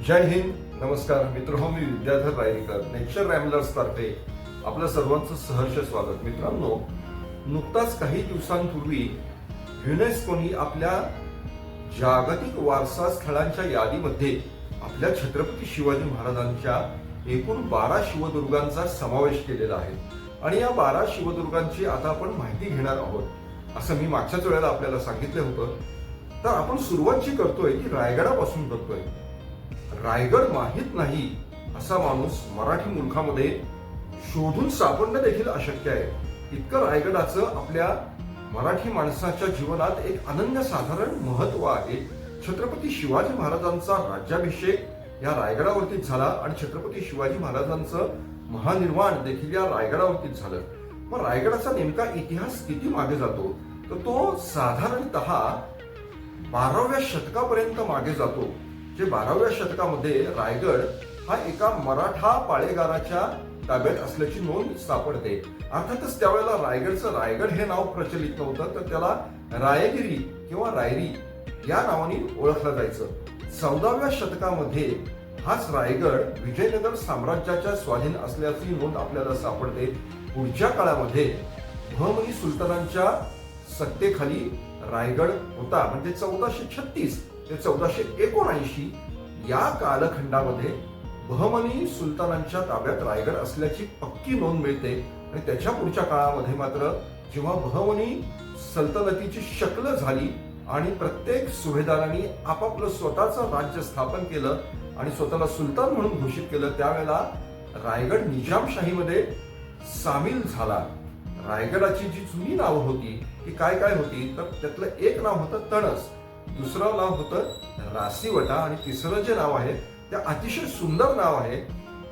जय हिंद, नमस्कार मित्रांनो. मी विद्याधर रायकर नेचर रॅमलर्स तर्फे आपल्या सर्वांचं सहर्ष स्वागत. मित्रांनो, नुकताच काही दिवसांपूर्वी युनेस्कोनी आपल्या जागतिक वारसा स्थळांच्या यादीमध्ये आपल्या छत्रपती शिवाजी महाराजांच्या एकूण 12 शिवदुर्गांचा समावेश केलेला आहे. आणि या 12 शिवदुर्गांची आता आपण माहिती घेणार आहोत. असं मी मागच्याच वेळेला आपल्याला सांगितलं होतं. तर आपण सुरुवात जी करतोय ती रायगडापासून करतोय. रायगड माहीत नाही असा माणूस मराठी मुलखामध्ये शोधून सापडणं देखील अशक्य आहे. इतकं रायगडाचं आपल्या मराठी माणसाच्या जीवनात एक अनन्यसाधारण महत्व आहे. छत्रपती शिवाजी महाराजांचा राज्याभिषेक या रायगडावरतीच झाला आणि छत्रपती शिवाजी महाराजांचं महानिर्वाण देखील या रायगडावरतीच झालं. मग रायगडाचा नेमका इतिहास किती मागे जातो तर तो साधारणतः 12व्या शतकापर्यंत मागे जातो. जे 12व्या शतकामध्ये रायगड हा एका मराठा पाळेगाराच्या ताब्यात असल्याची नोंद सापडते. अर्थातच त्यावेळेला रायगडचं रायगड हे नाव प्रचलित नव्हतं, तर त्याला रायगिरी किंवा रायरी या नावाने ओळखलं जायचं. 14व्या शतकामध्ये हाच रायगड विजयनगर साम्राज्याच्या स्वाधीन असल्याची नोंद आपल्याला सापडते. पुढच्या काळामध्ये बहमनी सुलतानांच्या सत्तेखाली रायगड होता. म्हणजे 1436 ते 1479 या कालखंडामध्ये बहमनी सुलतानांच्या ताब्यात रायगड असल्याची पक्की नोंद मिळते. आणि त्याच्या पुढच्या काळामध्ये मात्र जेव्हा बहमनी सल्तनतीची शक्ल झाली आणि प्रत्येक सुभेदारांनी आपापलं स्वतःचं राज्य स्थापन केलं आणि स्वतःला सुलतान म्हणून घोषित केलं, त्यावेळेला रायगड निजामशाहीमध्ये सामील झाला. रायगडाची जी जुनी नावं होती ती काय काय होती तर त्यातलं एक नाव होतं तणस, दुसरं नाव होतं रासीवटा आणि तिसरं जे नाव आहे ते अतिशय सुंदर नाव आहे,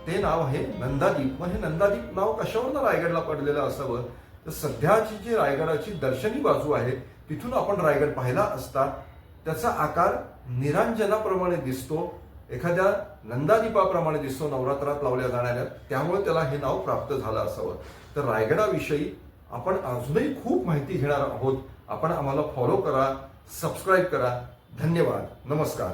ते नाव आहे नंदादीप. मग हे नंदादीप नाव कशावरून रायगडला पडलेलं असावं तर सध्याची जी रायगडाची दर्शनी बाजू आहे तिथून आपण रायगड पाहिला असता त्याचा आकार निरांजनाप्रमाणे दिसतो, एखाद्या नंदादीपाप्रमाणे दिसतो नवरात्रात लावल्या जाणाऱ्या, त्यामुळे त्याला हे नाव प्राप्त झालं असावं. तर रायगडाविषयी आपण अजूनही खूप माहिती घेणार आहोत. आपण आम्हाला फॉलो करा, सबस्क्राईब करा. धन्यवाद, नमस्कार.